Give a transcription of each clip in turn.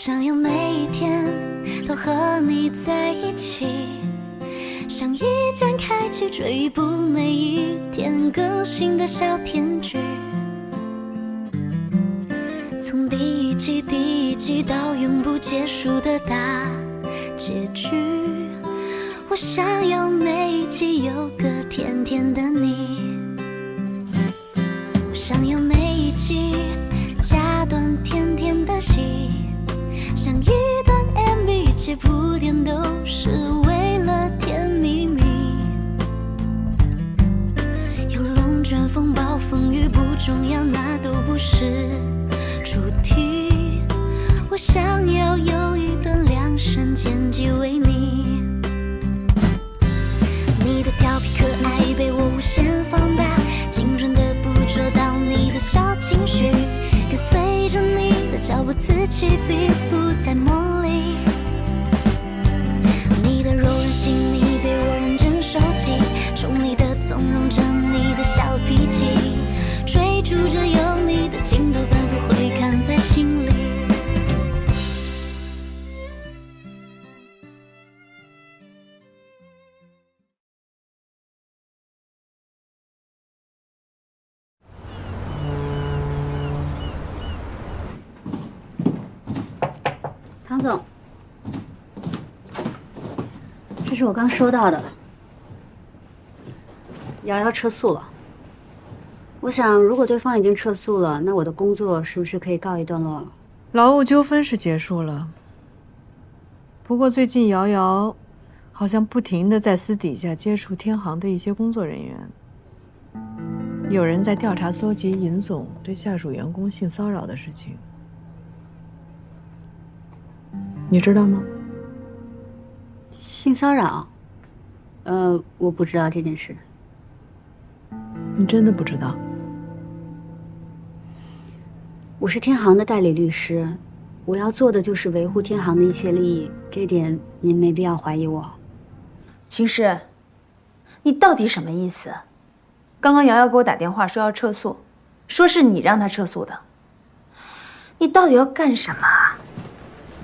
想要每一天都和你在一起，像一键开启追捕每一天更新的小甜剧，从第一季到永不结束的大结局。我想要每一集有个甜甜的你，我想要每一集加段甜甜的戏，像一段 MV， 一切铺垫都是为了甜蜜蜜。有龙卷风暴风雨不重要，那都不是主题。我想要有一段量身剪辑为你，你的调皮可爱被我无限放大，精准的捕捉到你的小情绪，跟随着你的脚步此起彼伏在梦里。你的柔软细腻被我认真收集，宠你的纵容着你的小脾气，追逐着有你的镜头反复回看在心里。唐总，这是我刚收到的，瑶瑶撤诉了。我想，如果对方已经撤诉了，那我的工作是不是可以告一段落了？劳务纠纷是结束了，不过最近瑶瑶好像不停地在私底下接触天行的一些工作人员，有人在调查搜集尹总对下属员工性骚扰的事情。你知道吗？性骚扰？我不知道这件事。你真的不知道？我是天行的代理律师，我要做的就是维护天行的一切利益，这点您没必要怀疑我。秦师，你到底什么意思？刚刚瑶瑶给我打电话说要撤诉，说是你让她撤诉的，你到底要干什么？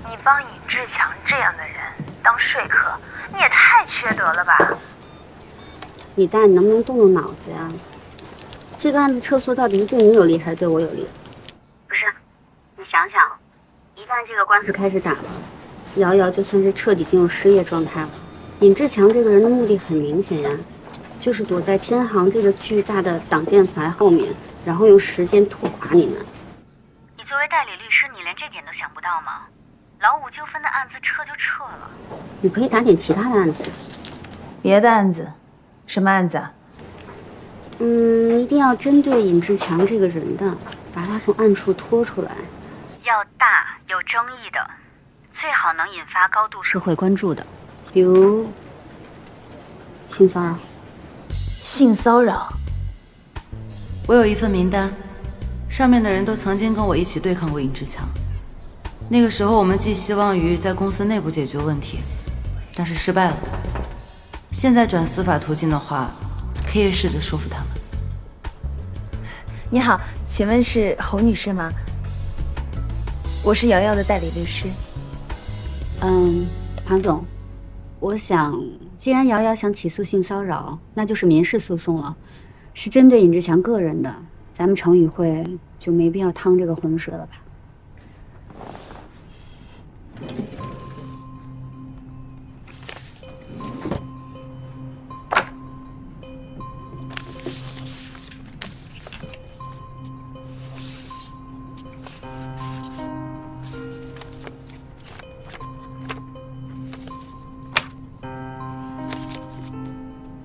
你帮尹志强这样的人当说客，你也太缺德了吧！李诞，你能不能动动脑子呀？这个案子撤诉到底是对你有利还是对我有利？不是，你想想，一旦这个官司开始打了，瑶瑶就算是彻底进入失业状态了。尹志强这个人的目的很明显呀，就是躲在天行这个巨大的挡箭牌后面，然后用时间拖垮你们。你作为代理律师，你连这点都想不到吗？劳务纠纷的案子撤就撤了，你可以打点其他的案子。别的案子？什么案子啊？一定要针对尹志强这个人的，把他从暗处拖出来。要大有争议的，最好能引发高度社会关注的，比如性骚扰。性骚扰？我有一份名单，上面的人都曾经跟我一起对抗过尹志强。那个时候我们寄希望于在公司内部解决问题，但是失败了。现在转司法途径的话，可以试着说服他们。你好，请问是侯女士吗？我是瑶瑶的代理律师。唐总，我想，既然瑶瑶想起诉性骚扰，那就是民事诉讼了，是针对尹志强个人的，咱们城与会就没必要趟这个浑水了吧？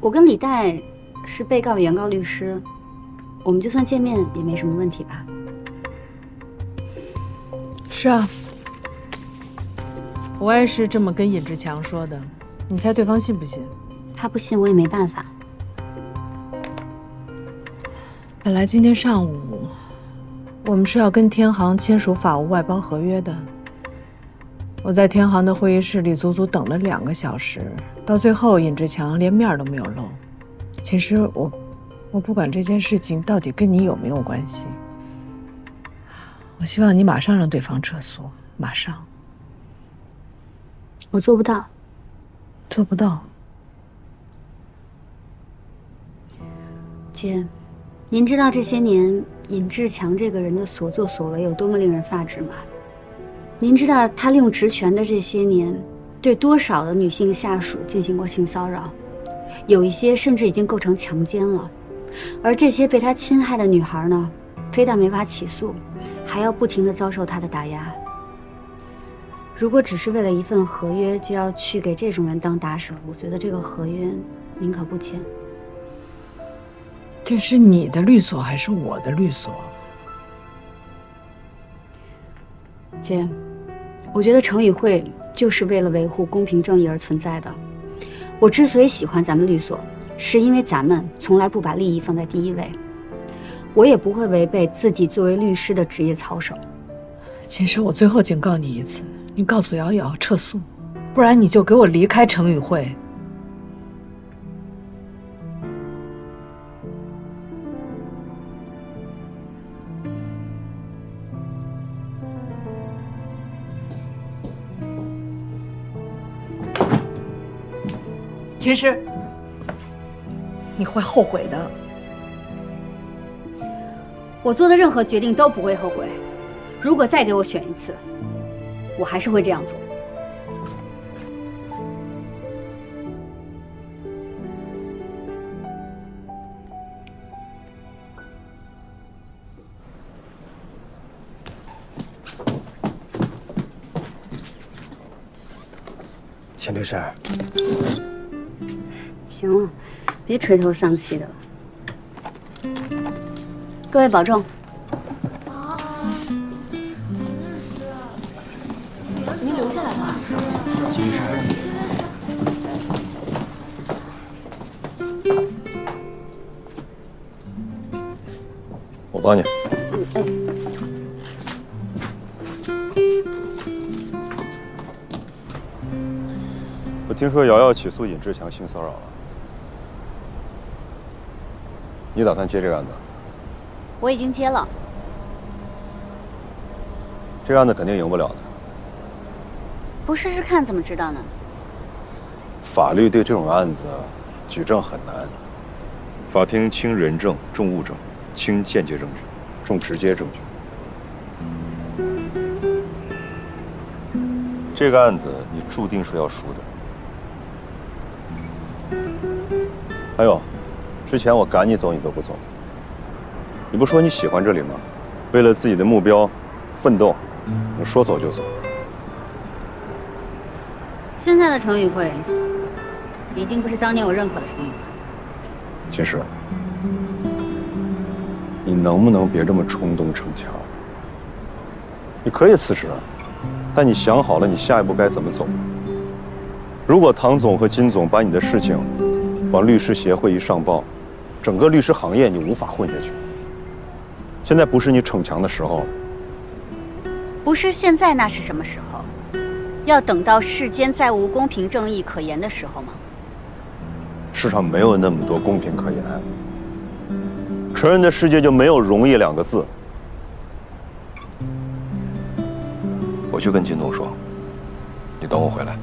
我跟李代是被告原告律师，我们就算见面也没什么问题吧？是啊，我也是这么跟尹志强说的，你猜对方信不信？他不信我也没办法。本来今天上午我们是要跟天行签署法务外包合约的，我在天行的会议室里足足等了2个小时，到最后尹志强连面都没有露。其实我不管这件事情到底跟你有没有关系，我希望你马上让对方撤诉，马上。我做不到。做不到。姐，您知道这些年尹志强这个人的所作所为有多么令人发指吗？您知道他利用职权的这些年，对多少的女性下属进行过性骚扰，有一些甚至已经构成强奸了。而这些被他侵害的女孩呢，非但没法起诉，还要不停地遭受他的打压。如果只是为了一份合约就要去给这种人当打手，我觉得这个合约宁可不签。这是你的律所还是我的律所？姐，我觉得程宇会就是为了维护公平正义而存在的。我之所以喜欢咱们律所，是因为咱们从来不把利益放在第一位。我也不会违背自己作为律师的职业操守。秦师，我最后警告你一次，你告诉瑶瑶撤诉，不然你就给我离开程宇会。秦师，你会后悔的。我做的任何决定都不会后悔。如果再给我选一次，我还是会这样做。秦律师，行了，别垂头丧气的了。各位保重。您留下来吧。秦律师，我帮你。哎。我听说瑶瑶起诉尹志强性骚扰了，你打算接这个案子？我已经接了。这个案子肯定赢不了的。不试试看怎么知道呢？法律对这种案子举证很难，法庭轻人证、重物证，轻间接证据，重直接证据。这个案子你注定是要输的。还有，之前我赶你走，你都不走。你不说你喜欢这里吗？为了自己的目标奋斗，你说走就走。现在的程宇会已经不是当年我认可的程宇会。秦师，你能不能别这么冲动逞强？你可以辞职，但你想好了你下一步该怎么走吗？如果唐总和金总把你的事情往律师协会一上报，整个律师行业你无法混下去。现在不是你逞强的时候。不是现在，那是什么时候？要等到世间再无公平正义可言的时候吗？世上没有那么多公平可言。成人的世界就没有容易两个字。我去跟金总说，你等我回来。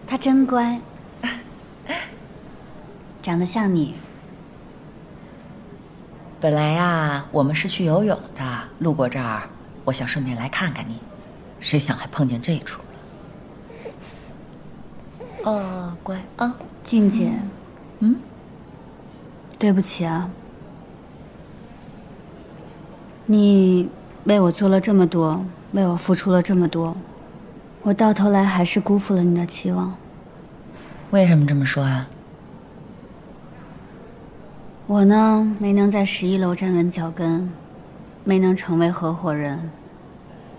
他真乖，长得像你。本来呀，我们是去游泳的，路过这儿，我想顺便来看看你，谁想还碰见这出了。哦，乖啊，静姐，对不起啊，你为我做了这么多，为我付出了这么多，我到头来还是辜负了你的期望。为什么这么说啊？我呢，没能在11楼站稳脚跟，没能成为合伙人。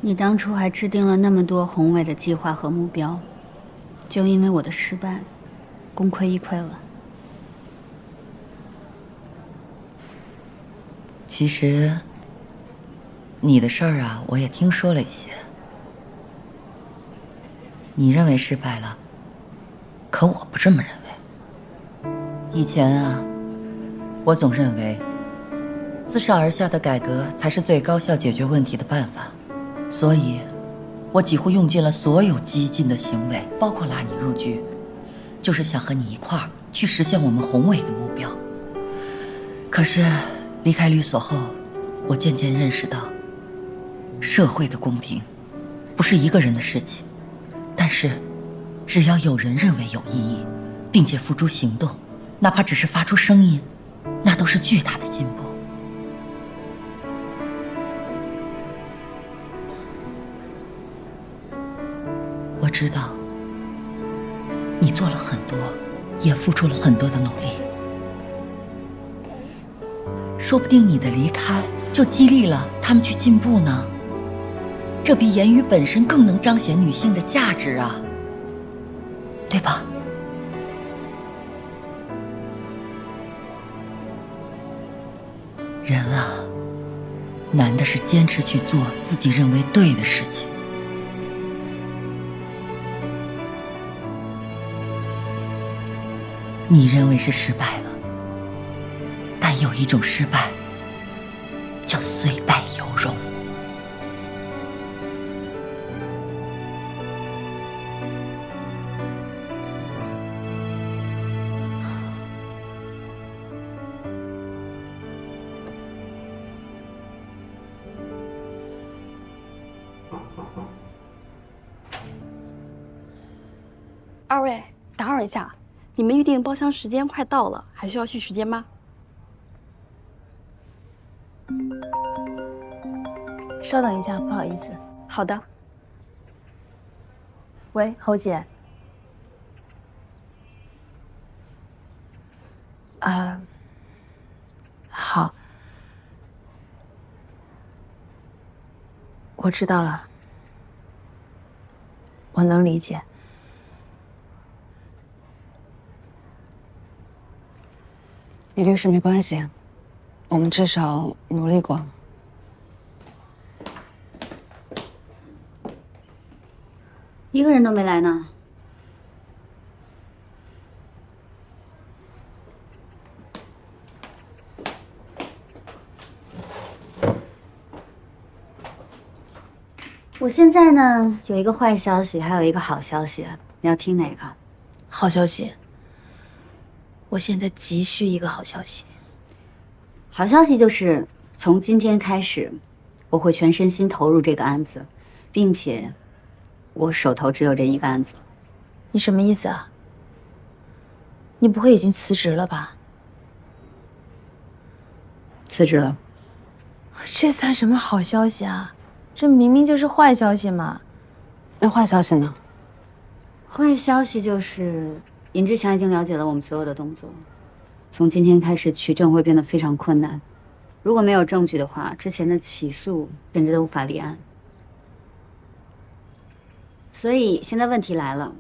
你当初还制定了那么多宏伟的计划和目标，就因为我的失败，功亏一篑了。其实，你的事儿啊，我也听说了一些。你认为失败了，可我不这么认为。以前啊，我总认为，自上而下的改革才是最高效解决问题的办法，所以，我几乎用尽了所有激进的行为，包括拉你入局，就是想和你一块儿去实现我们宏伟的目标。可是，离开律所后，我渐渐认识到，社会的公平不是一个人的事情，但是只要有人认为有意义，并且付诸行动，哪怕只是发出声音，那都是巨大的进步。我知道你做了很多，也付出了很多的努力，说不定你的离开就激励了他们去进步呢。这比言语本身更能彰显女性的价值啊，对吧？人啊，难的是坚持去做自己认为对的事情。你认为是失败了，但有一种失败叫虽败犹荣。二位，打扰一下，你们预定包厢时间快到了，还需要续时间吗？稍等一下，不好意思。好的。喂，侯姐。好，我知道了，我能理解。李律师，没关系，我们至少努力过。一个人都没来呢。我现在呢有一个坏消息，还有一个好消息，你要听哪个？好消息。我现在急需一个好消息。好消息就是从今天开始，我会全身心投入这个案子，并且我手头只有这一个案子。你什么意思啊？你不会已经辞职了吧？辞职了。这算什么好消息啊？这明明就是坏消息嘛。那坏消息呢？坏消息就是尹志强已经了解了我们所有的动作，从今天开始取证会变得非常困难。如果没有证据的话，之前的起诉甚至都无法立案。所以现在问题来了，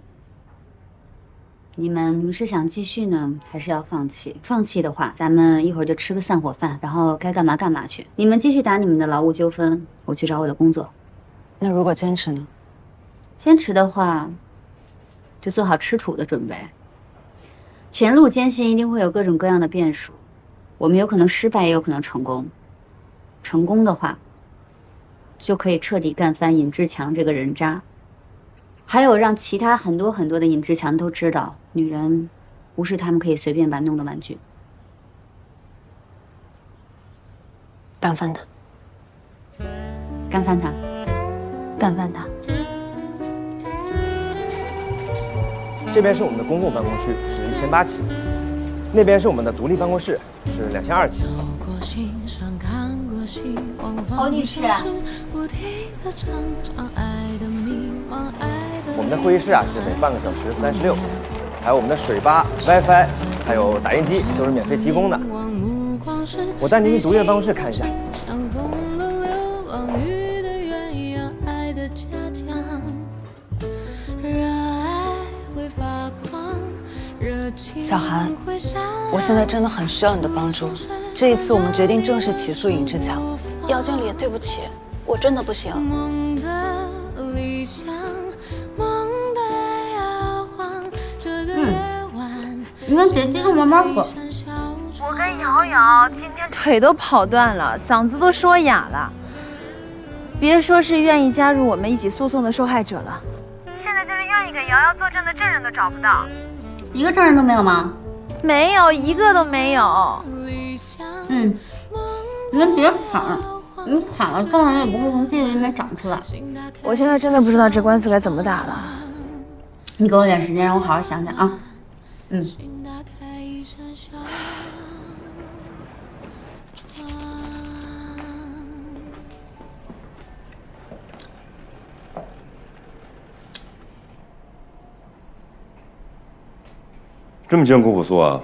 你们是想继续呢，还是要放弃？放弃的话，咱们一会儿就吃个散伙饭，然后该干嘛干嘛去。你们继续打你们的劳务纠纷，我去找我的工作。那如果坚持呢？坚持的话，就做好吃土的准备。前路艰辛，一定会有各种各样的变数，我们有可能失败，也有可能成功。成功的话，就可以彻底干翻尹志强这个人渣，还有让其他很多的尹志强都知道，女人不是他们可以随便玩弄的玩具。干翻他！干翻他！干翻他！这边是我们的公共办公区，是1800起；那边是我们的独立办公室，是2200起。侯女士。我们的会议室啊是每半个小时36，还有我们的水吧、WiFi， 还有打印机都是免费提供的。我带您去独立的办公室看一下。小韩，我现在真的很需要你的帮助。这一次我们决定正式起诉尹志强。姚经理，对不起，我真的不行。你们别激动，慢慢喝。我跟瑶瑶今天腿都跑断了，嗓子都说哑了。别说是愿意加入我们一起诉讼的受害者了，现在就是愿意给瑶瑶作证的证人都找不到，一个证人都没有吗？没有，一个都没有。你们别吵，你吵了，证人也不会从地里面长出来。我现在真的不知道这官司该怎么打了。你给我点时间，让我好好想想啊。这么艰苦朴素啊！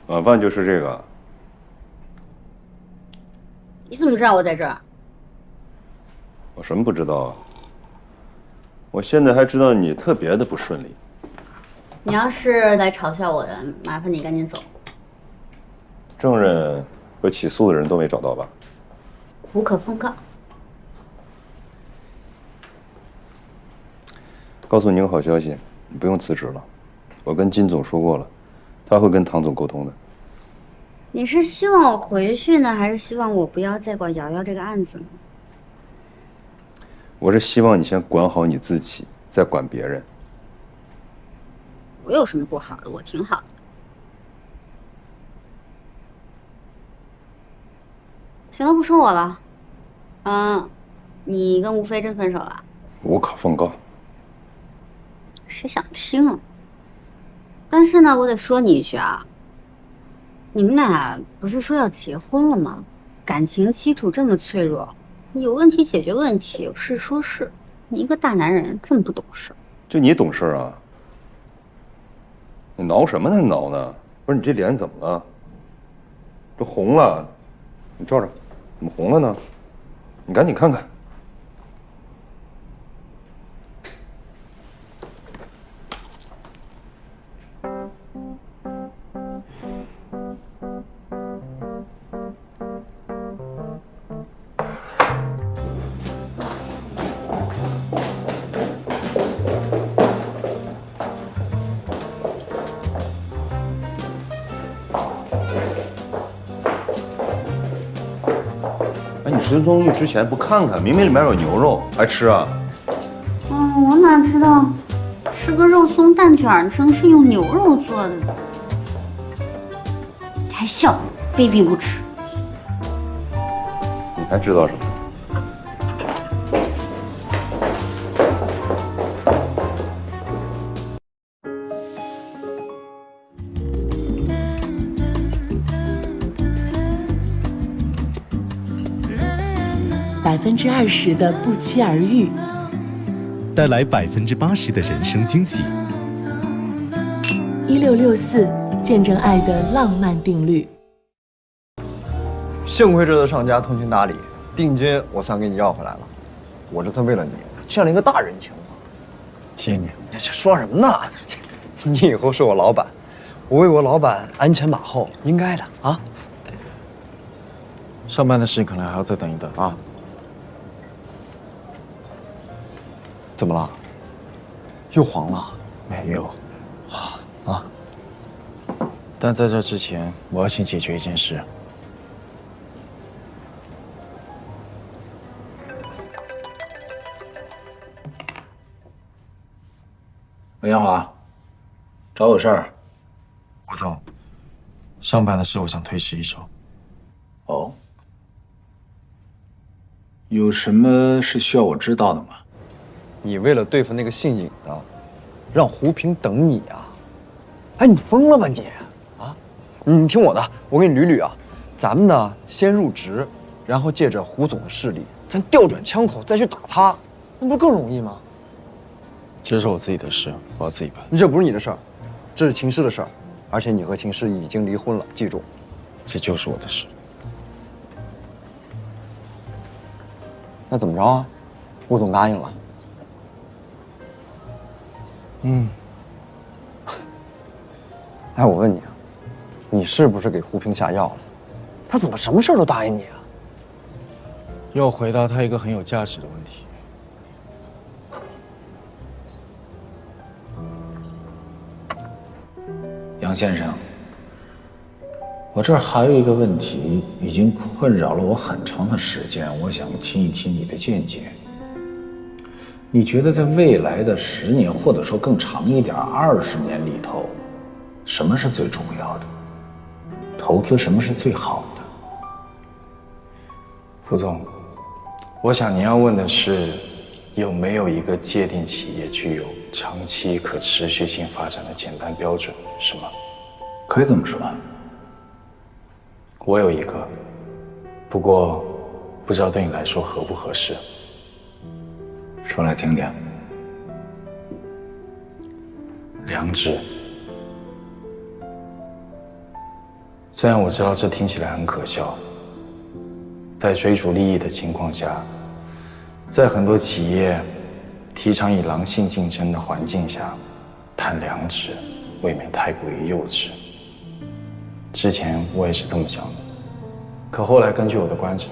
晚饭就是这个。你怎么知道我在这儿？我什么不知道啊？我现在还知道你特别的不顺利。你要是来嘲笑我的，麻烦你赶紧走。证人和起诉的人都没找到吧？无可奉告。告诉你个好消息，你不用辞职了。我跟金总说过了，他会跟唐总沟通的。你是希望我回去呢，还是希望我不要再管瑶瑶这个案子呢？我是希望你先管好你自己，再管别人。我有什么不好的？我挺好的。行了，不说我了。你跟吴飞真分手了？无可奉告。谁想听啊？但是呢，我得说你一句啊。你们俩不是说要结婚了吗？感情基础这么脆弱，有问题解决问题，有事说事。你一个大男人这么不懂事。就你懂事啊？你挠什么呢？挠呢？不是你这脸怎么了？这红了，你照照，怎么红了呢？你赶紧看看。吃东西之前不看看，明明里面有牛肉，还吃啊？我哪知道，吃个肉松蛋卷生是用牛肉做的。你还笑，卑鄙无耻！你还知道什么？20%的不期而遇，带来80%的人生惊喜。1664见证爱的浪漫定律。幸亏这次上家通情达理，定金我算给你要回来了。我这次为了你，欠了一个大人情啊。谢谢你。这说什么呢？你以后是我老板，我为我老板鞍前马后，应该的啊。上班的事可能还要再等一等啊。怎么了？又黄了？没有。但在这之前，我要先解决一件事。喂，杨华，找我有事儿。吴总，上班的事我想推迟一周。哦。有什么是需要我知道的吗？你为了对付那个姓尹的，让胡平等你啊！哎，你疯了吧你？啊，你听我的，我给你捋捋啊。咱们呢，先入职，然后借着胡总的势力，咱调转枪口再去打他，那不更容易吗？这是我自己的事，我要自己办。这不是你的事儿，这是秦氏的事儿，而且你和秦氏已经离婚了，记住。这就是我的事。那怎么着啊？顾总答应了。哎，我问你啊，你是不是给胡平下药了？他怎么什么事儿都答应你啊？要回答他一个很有价值的问题。杨先生，我这儿还有一个问题，已经困扰了我很长的时间，我想听一听你的见解。你觉得在未来的10年，或者说更长一点20年里头，什么是最重要的？投资什么是最好的？副总，我想您要问的是，有没有一个界定企业具有长期可持续性发展的简单标准，是吗？可以这么说。我有一个，不过不知道对你来说合不合适。说来听听。良知。虽然我知道这听起来很可笑，在追逐利益的情况下，在很多企业提倡以狼性竞争的环境下，谈良知未免太过于幼稚。之前我也是这么想的，可后来根据我的观察，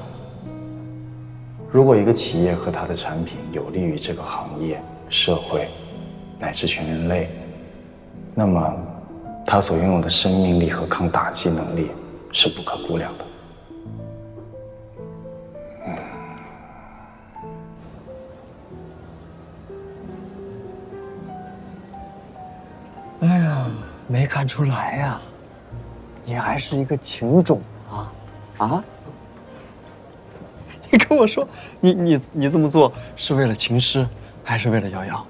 如果一个企业和它的产品有利于这个行业、社会乃至全人类，那么它所拥有的生命力和抗打击能力是不可估量的。哎呀，没看出来呀，你还是一个情种啊！啊？你跟我说，你这么做是为了秦师，还是为了瑶瑶？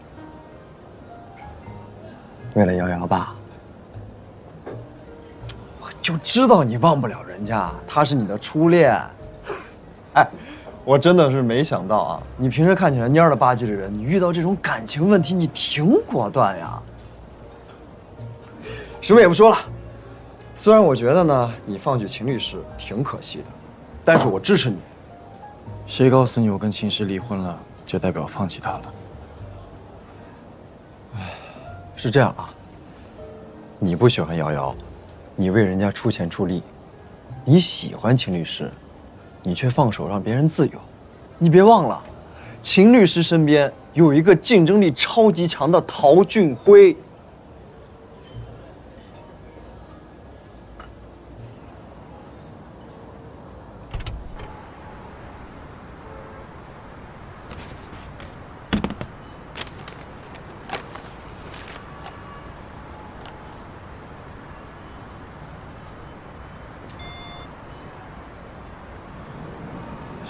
为了瑶瑶吧？我就知道你忘不了人家，她是你的初恋。哎，我真的是没想到啊！你平时看起来蔫了吧唧的人，你遇到这种感情问题，你挺果断呀。什么也不说了，虽然我觉得呢，你放弃秦律师挺可惜的，但是我支持你。谁告诉你我跟秦师离婚了，就代表放弃他了？是这样啊，你不喜欢瑶瑶，你为人家出钱出力；你喜欢秦律师，你却放手让别人自由。你别忘了，秦律师身边有一个竞争力超级强的陶俊辉。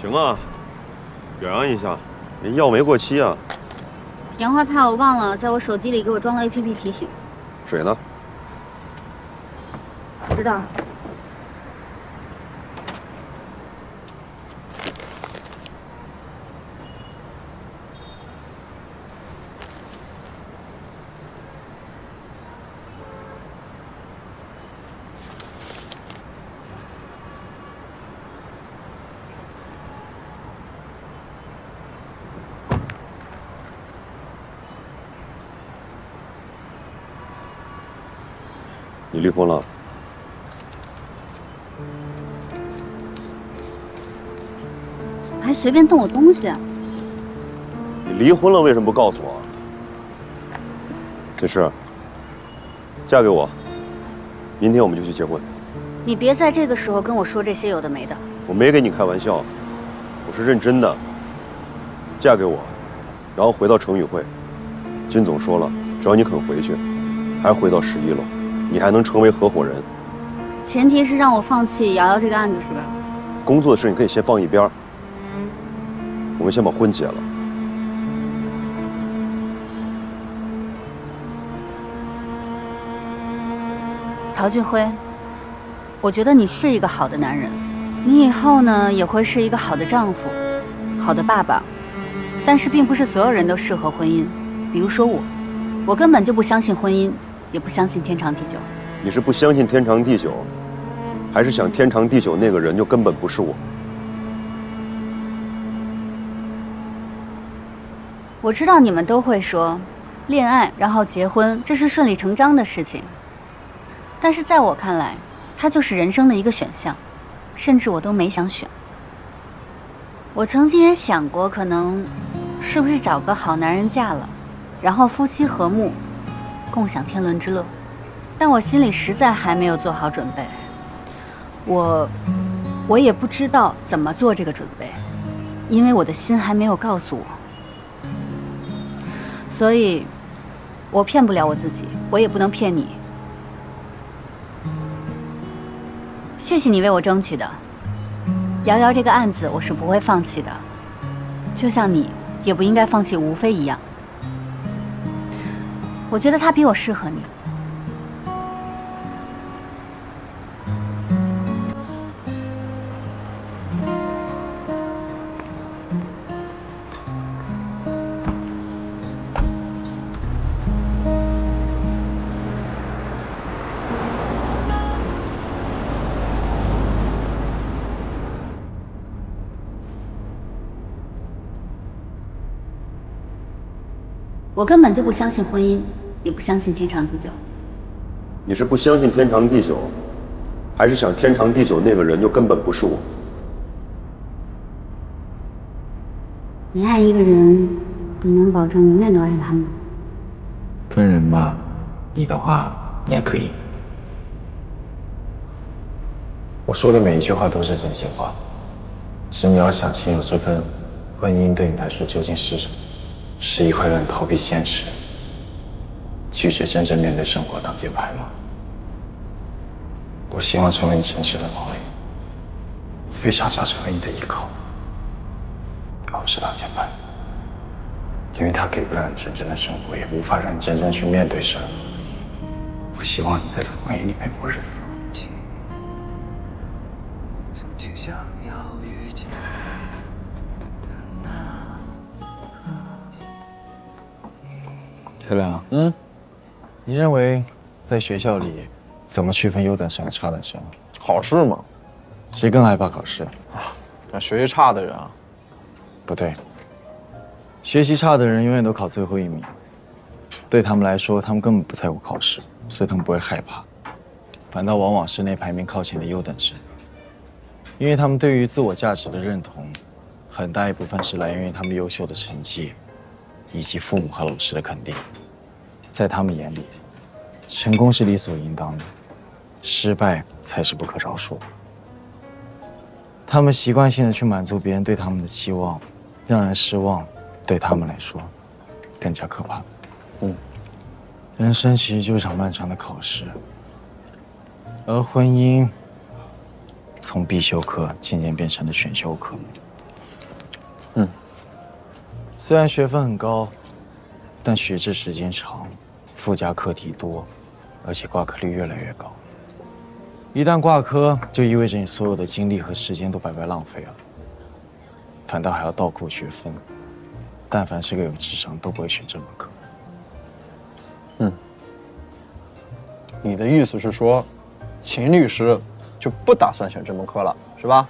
行啊，表扬一下，你药没过期啊。杨花怕我忘了，在我手机里给我装了 APP 提醒。水呢？不知道。你离婚了？怎么还随便动我东西啊？你离婚了为什么不告诉我？秦师，嫁给我，明天我们就去结婚。你别在这个时候跟我说这些有的没的。我没跟你开玩笑，我是认真的。嫁给我，然后回到成宇会。金总说了，只要你肯回去，还回到11楼。你还能成为合伙人，前提是让我放弃瑶瑶这个案子，是吧？工作的事你可以先放一边，我们先把婚结了。陶俊辉，我觉得你是一个好的男人，你以后呢也会是一个好的丈夫、好的爸爸，但是并不是所有人都适合婚姻，比如说我根本就不相信婚姻，也不相信天长地久。你是不相信天长地久，还是想天长地久那个人就根本不是我？我知道你们都会说，恋爱然后结婚，这是顺理成章的事情。但是在我看来，它就是人生的一个选项，甚至我都没想选。我曾经也想过，可能是不是找个好男人嫁了，然后夫妻和睦，共享天伦之乐。但我心里实在还没有做好准备，我也不知道怎么做这个准备，因为我的心还没有告诉我。所以，我骗不了我自己，我也不能骗你。谢谢你为我争取的，瑶瑶这个案子我是不会放弃的，就像你也不应该放弃吴非一样。我觉得他比我适合你。我根本就不相信婚姻，也不相信天长地久。你是不相信天长地久，还是想天长地久那个人就根本不是我？你爱一个人，你能保证永远都爱他吗？分人吧，你的话你也可以。我说的每一句话都是真心话，只你要想清楚这份婚姻对你来说究竟是什么。是一块让你逃避现实，拒绝真正面对生活挡箭牌吗？我希望成为你真实的堡垒，非常想成为你的依靠，而不是挡箭牌，因为它给不了你真正的生活，也无法让你真正去面对生活。我希望你在这婚姻里面过日子。曾经想要遇见태亮，你认为在学校里怎么区分优等生和差等生？考试嘛。谁更害怕考试？那学习差的人啊。不对，学习差的人永远都考最后一名。对他们来说，他们根本不在乎考试，所以他们不会害怕，反倒往往是那排名靠前的优等生，因为他们对于自我价值的认同，很大一部分是来源于他们优秀的成绩，以及父母和老师的肯定。在他们眼里，成功是理所应当的，失败才是不可饶恕的。他们习惯性的去满足别人对他们的期望，让人失望，对他们来说更加可怕。人生其实就是场漫长的考试，而婚姻从必修课渐渐变成了选修课。虽然学分很高，但学制时间长，附加课题多，而且挂科率越来越高。一旦挂科，就意味着你所有的精力和时间都白白浪费了，反倒还要倒扣学分。但凡是个有智商，都不会选这门课。你的意思是说，秦律师就不打算选这门课了，是吧？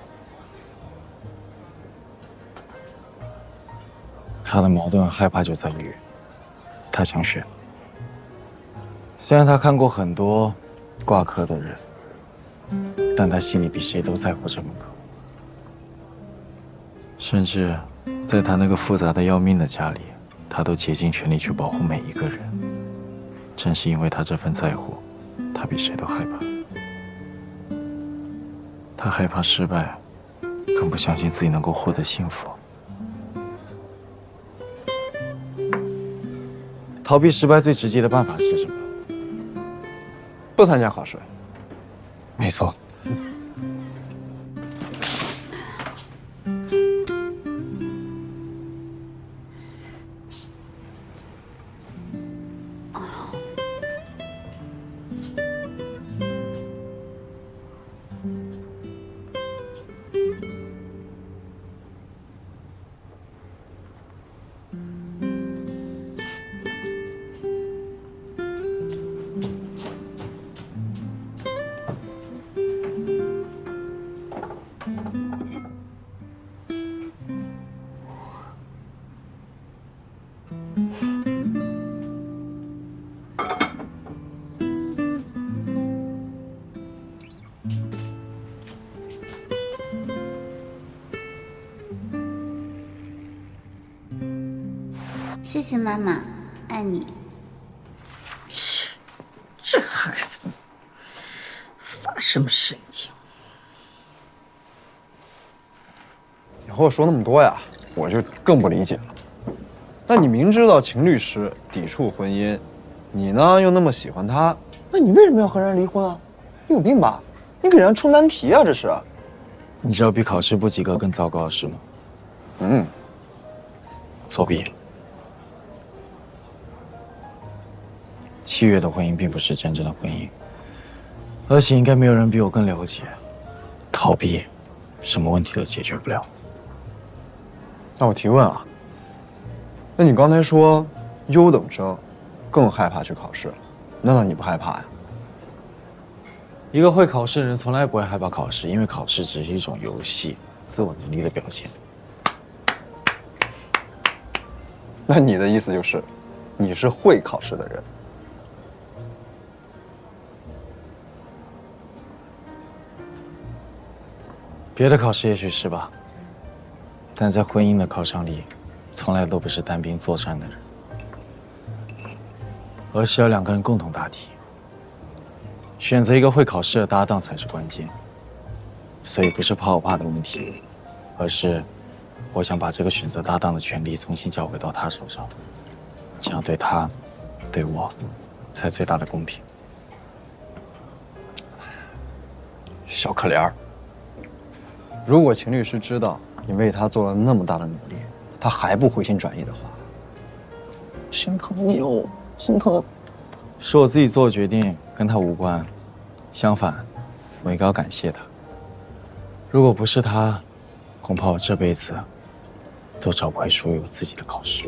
他的矛盾和害怕就在于，他想选。虽然他看过很多挂科的人，但他心里比谁都在乎这门课。甚至在他那个复杂的要命的家里，他都竭尽全力去保护每一个人。正是因为他这份在乎，他比谁都害怕。他害怕失败，更不相信自己能够获得幸福。逃避失败最直接的办法是什么？不参加考试。没错。谢谢妈妈，爱你。切，这孩子发什么神经？你和我说那么多呀，我就更不理解了。但你明知道秦律师抵触婚姻，你呢又那么喜欢他，那你为什么要和人离婚啊？你有病吧？你给人家出难题啊，这是。你知道比考试不及格更糟糕的事吗？作弊。7月的婚姻并不是真正的婚姻，而且应该没有人比我更了解，逃避什么问题都解决不了。那我提问啊，那你刚才说优等生更害怕去考试，难道你不害怕呀？一个会考试的人从来不会害怕考试，因为考试只是一种游戏，自我能力的表现。那你的意思就是，你是会考试的人？别的考试也许是吧，但在婚姻的考场里，从来都不是单兵作战的人，而是要2个人共同答题。选择一个会考试的搭档才是关键。所以不是怕我爸的问题，而是我想把这个选择搭档的权利重新交回到他手上，这样对他、对我，才最大的公平。小可怜儿，如果秦律师知道你为他做了那么大的努力，他还不回心转意的话，心疼你哦，心疼。是我自己做的决定，跟他无关。相反，我应该要感谢他。如果不是他，恐怕我这辈子都找不回属于我自己的考试。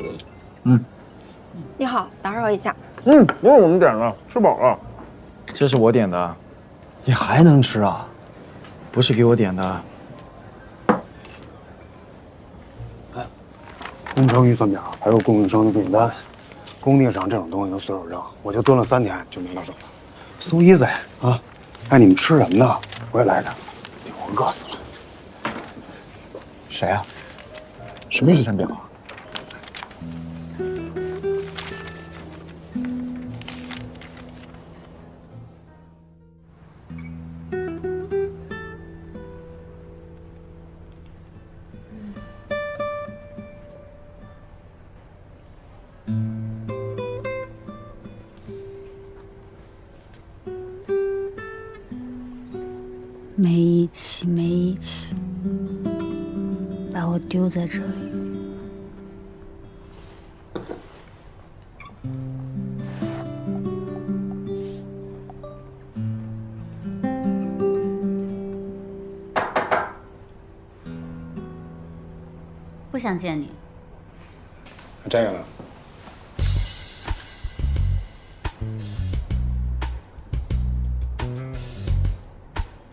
你好，打扰一下。不是我们点的，吃饱了。这是我点的，你还能吃啊？不是给我点的。工程预算表还有供应商的订单，工地上这种东西都随手扔，我就蹲了3天就拿到手了。So easy 啊！哎，你们吃什么呢？我也来点，我饿死了。谁啊？什么预算表啊？没义气，没义气，把我丢在这里。不想见你。这个呢？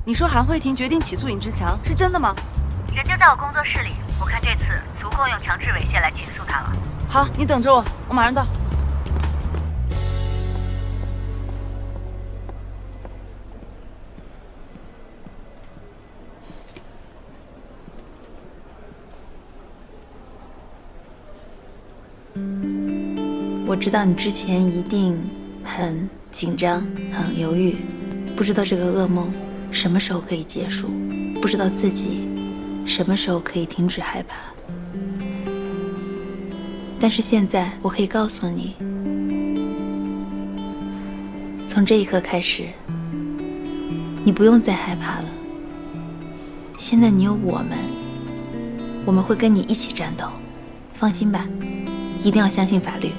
你说韩慧婷决定起诉尹志强，是真的吗？人就在我工作室里，我看这次足够用强制猥亵来起诉他了。好，你等着我，我马上到。我知道你之前一定很紧张、很犹豫，不知道这个噩梦什么时候可以结束，不知道自己什么时候可以停止害怕。但是现在我可以告诉你，从这一刻开始，你不用再害怕了。现在你有我们会跟你一起战斗，放心吧，一定要相信法律。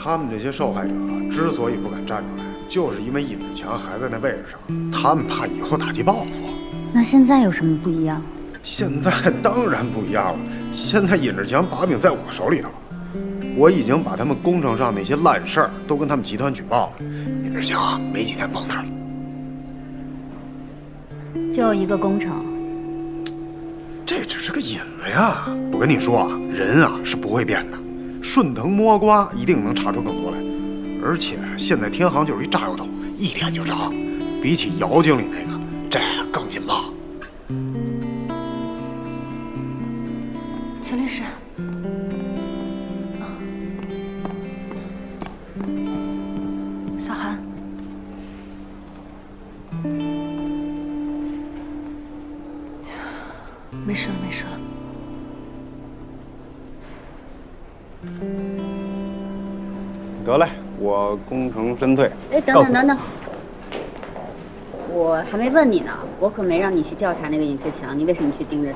他们这些受害者之所以不敢站出来，就是因为尹志强还在那位置上，他们怕以后打击报复。那现在有什么不一样？现在当然不一样了，现在尹志强把柄在我手里头，我已经把他们工程上那些烂事儿都跟他们集团举报了。尹志强没几天碰那儿了。就一个工程，这只是个引子呀！我跟你说啊，人啊是不会变的，顺藤摸瓜一定能查出更多来。而且现在天行就是一炸药桶，一点就着，比起姚经理那个，这更劲爆。秦律师，没事了，没事了。得嘞，我功成身退。哎，等，我还没问你呢，我可没让你去调查那个尹志强，你为什么去盯着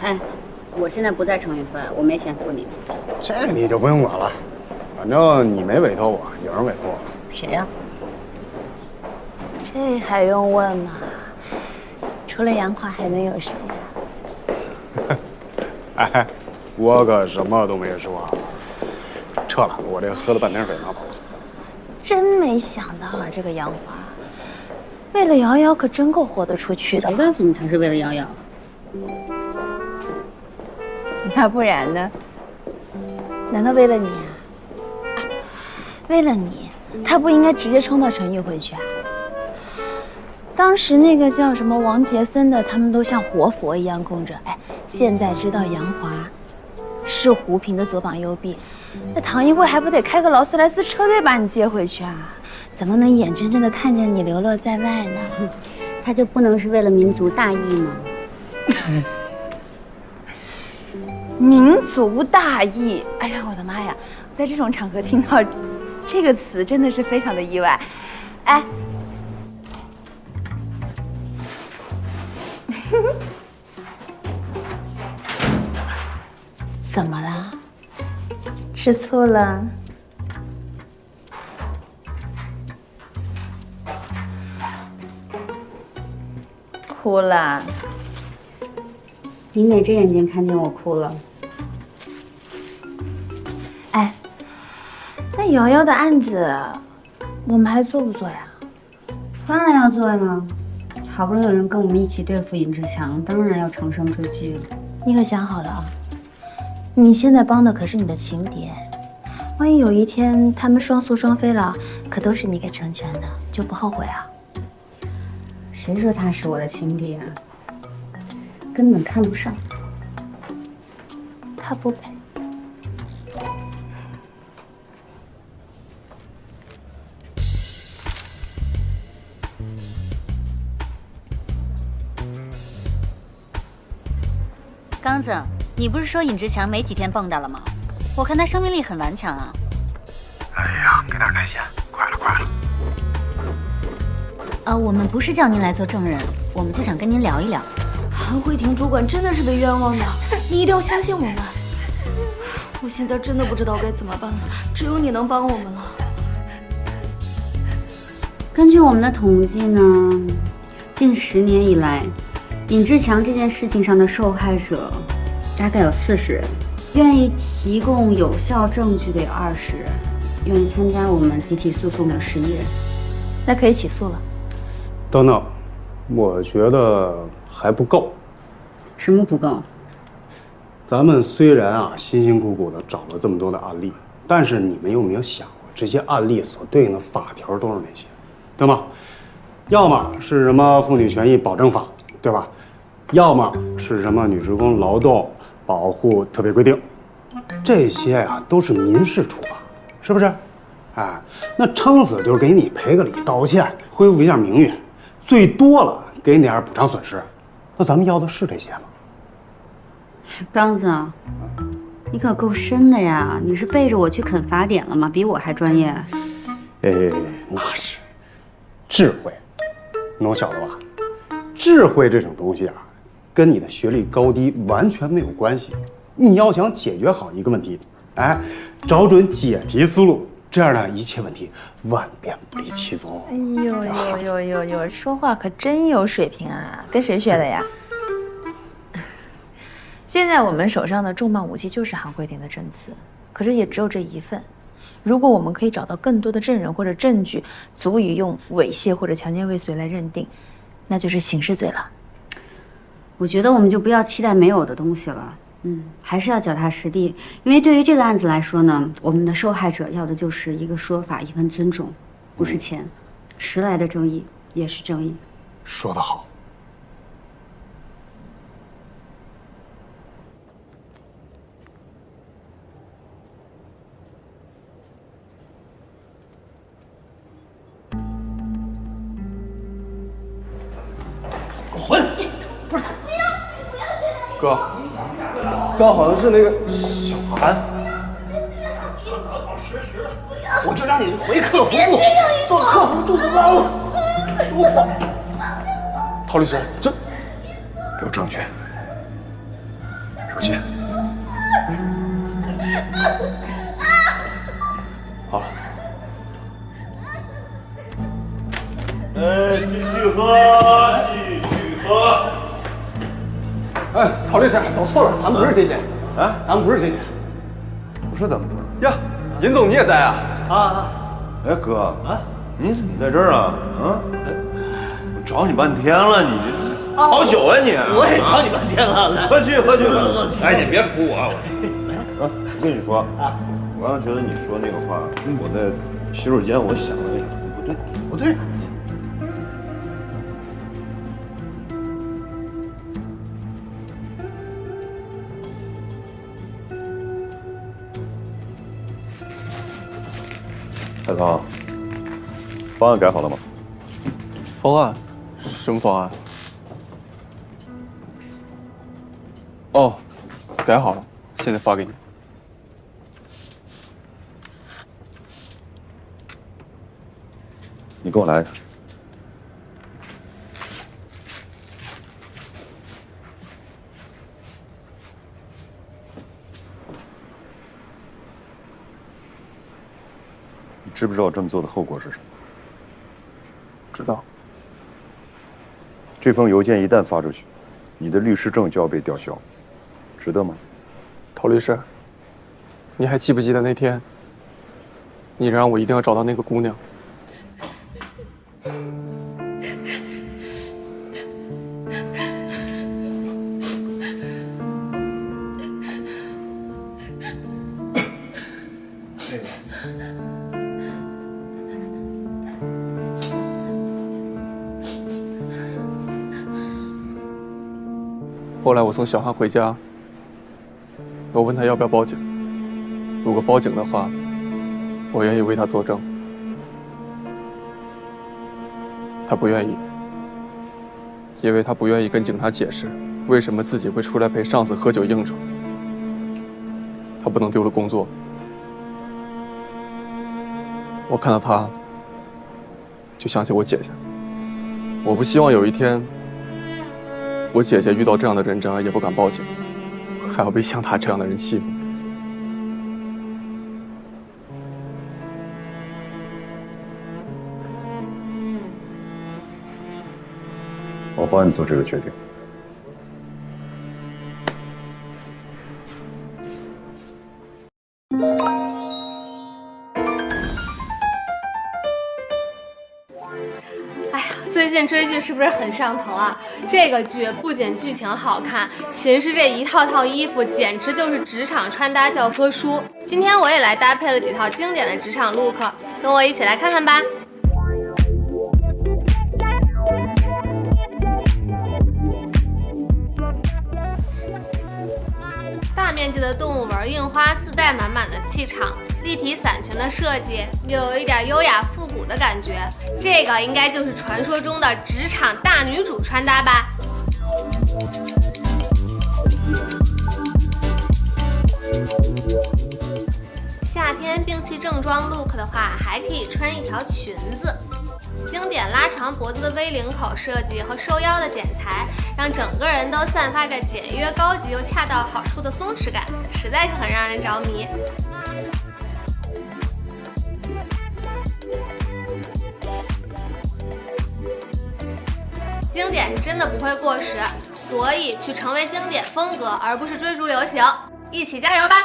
他？哎，我现在不在成运会，我没钱付你。这你就不用管了，反正你没委托我，有人委托我。谁呀？这还用问吗？除了杨华还能有谁呀？哎，我可什么都没说。撤了，我这喝了半瓶水呢。真没想到啊，这个杨华为了瑶瑶可真够豁得出去的。谁告诉你他是为了瑶瑶？那不然呢？难道为了你啊？为了你，他不应该直接冲到陈玉会去啊？当时那个叫什么王杰森的，他们都像活佛一样供着。哎，现在知道杨华是胡平的左膀右臂，那唐一慧还不得开个劳斯莱斯车队把你接回去啊？怎么能眼睁睁的看着你流落在外呢？他就不能是为了民族大义吗？民族大义！哎呀，我的妈呀，在这种场合听到这个词真的是非常的意外。哎，怎么了？吃醋了？哭了？你哪只眼睛看见我哭了？哎，那瑶瑶的案子，我们还做不做呀？当然要做呀！好不容易有人跟我们一起对付尹志强，当然要乘胜追击了。你可想好了啊？你现在帮的可是你的情敌，万一有一天他们双宿双飞了，可都是你给成全的，就不后悔啊？谁说他是我的情敌啊？根本看不上。他不配。刚子，你不是说尹志强没几天蹦跶了吗？我看他生命力很顽强啊。哎呀，给点耐心，快了。我们不是叫您来做证人，我们就想跟您聊一聊。韩慧婷主管真的是被冤枉的，你一定要相信我们。我现在真的不知道该怎么办了，只有你能帮我们了。根据我们的统计呢，近10年以来，尹志强这件事情上的受害者大概有40人，愿意提供有效证据的有20人，愿意参加我们集体诉讼的11人。那可以起诉了。等，我觉得还不够。什么不够？咱们虽然啊辛辛苦苦的找了这么多的案例，但是你们有没有想过，这些案例所对应的法条都是哪些，对吗？要么是什么妇女权益保证法，对吧？要么是什么女职工劳动保护特别规定，这些呀都是民事处罚，是不是？哎，那撑死就是给你赔个礼、道个歉，恢复一下名誉，最多了给你点补偿损失。那咱们要的是这些吗？刚子，你可够深的呀！你是背着我去啃法典了吗？比我还专业。那是智慧，能晓得吧？智慧这种东西啊，跟你的学历高低完全没有关系。你要想解决好一个问题，哎，找准解题思路，这样呢，一切问题万变不离其宗。哎呦，说话可真有水平啊！跟谁学的呀？现在我们手上的重磅武器就是韩慧婷的证词，可是也只有这一份。如果我们可以找到更多的证人或者证据，足以用猥亵或者强奸未遂来认定，那就是刑事罪了。我觉得我们就不要期待没有的东西了，还是要脚踏实地。因为对于这个案子来说呢，我们的受害者要的就是一个说法，一份尊重，不是钱，迟来的正义也是正义。说得好。滚！不是，哥，刚好像是那个小韩。我就让你回客服部做客服助理吧。陶律师，这有证据，手机。好了。继续喝，继续喝。哎，陶律师，走错了，咱们不是这间，啊，咱们不是这间。不是怎么着？呀，尹总你也在啊？啊！哎哥啊，你怎么在这儿啊？啊！我找你半天了，你好久啊你！我也找你半天了，来，喝去喝去。哎，你别扶我啊！我跟你说啊，我刚才觉得你说那个话，我在洗手间我想了一下，不对，不对。海涛，方案改好了吗？方案？什么方案？哦，改好了，现在发给你。你跟我来。你知不知道这么做的后果是什么？知道。这封邮件一旦发出去，你的律师证就要被吊销，值得吗？陶律师，你还记不记得那天，你让我一定要找到那个姑娘？后来我送小韩回家，我问他要不要报警。如果报警的话，我愿意为他作证。他不愿意，因为他不愿意跟警察解释为什么自己会出来陪上司喝酒应酬。他不能丢了工作。我看到他，就想起我姐姐。我不希望有一天，我姐姐遇到这样的人渣也不敢报警，还要被像他这样的人欺负。我帮你做这个决定。最近追剧是不是很上头啊？这个剧不仅剧情好看，秦氏这一套套衣服简直就是职场穿搭教科书。今天我也来搭配了几套经典的职场 look， 跟我一起来看看吧。大面积的动物纹印花自带满满的气场，立体伞裙的设计又有一点优雅复古的感觉，这个应该就是传说中的职场大女主穿搭吧。夏天摒弃正装 look 的话，还可以穿一条裙子。经典拉长脖子的 V 领口设计和收腰的剪裁，让整个人都散发着简约高级又恰到好处的松弛感，实在是很让人着迷。经典是真的不会过时，所以去成为经典风格，而不是追逐流行。一起加油吧！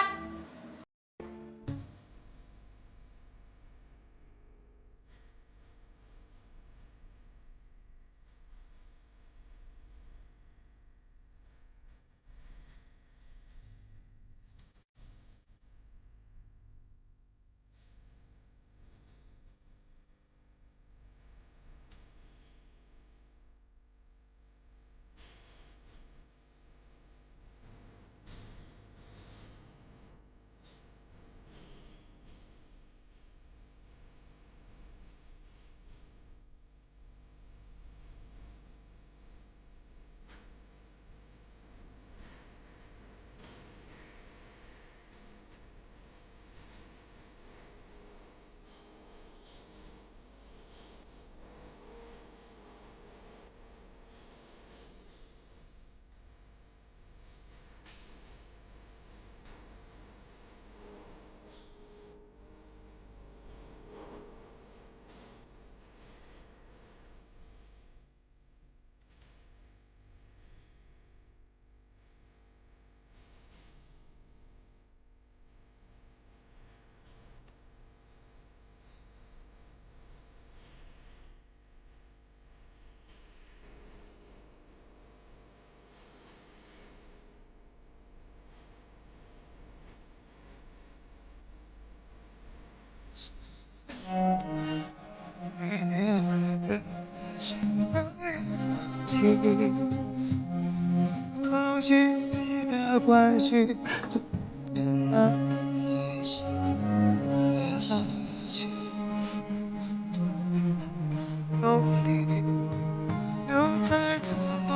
或许你的关系就变了一起，放弃，有你又在做梦，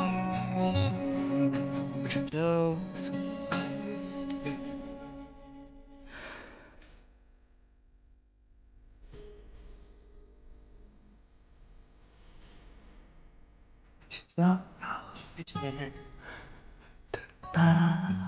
不知道怎么办。想要遇见的他。